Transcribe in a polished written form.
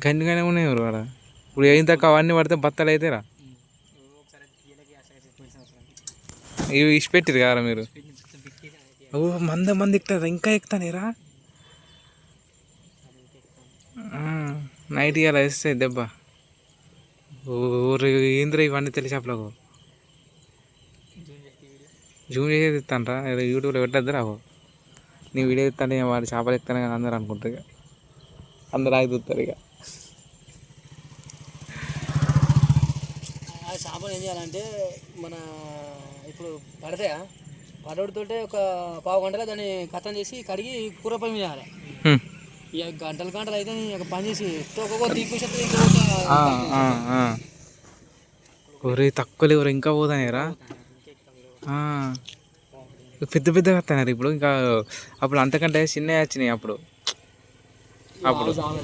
గండిగానే ఉన్నాయి ఎవరు వాడ ఇప్పుడు ఏం తక్కువ అవన్నీ పడితే బత్తలు అయితేరా ఇవి ఇచ్చిపెట్టిరు కదా మీరు. ఓ మంది ఎక్కుతారా ఇంకా ఎక్కుతానేరా నైట్ ఇలా వేస్తాయి దెబ్బ. ఓ ఏంద్ర ఇవన్నీ తెలి చేపలకు జూమ్ చేసేది ఇస్తానరా యూట్యూబ్లో పెట్టద్దు రావు. నీ వీడియో ఇస్తాను వాడు చేపలు ఇస్తాను కానీ అందరు అనుకుంటారు ఇక అందరు ఆగి చూస్తారు ఇక. చేపలు ఏం చేయాలంటే మన ఇప్పుడు పడతాయా పడవుడితోటే ఒక పావు గంటలో దాన్ని కథం చేసి కడిగి కూర పై మీద వేయాలి. ఇక గంటలు అయితే ఇక పని చేసి ఒక్కొక్క తీసేస్తే ఒరే తక్కువ లేవు ఇంకా పోతానేరా పెద్దగా వస్తాయి ఇప్పుడు. ఇంకా అప్పుడు అంతకంటే చిన్నవి వచ్చినాయి అప్పుడు.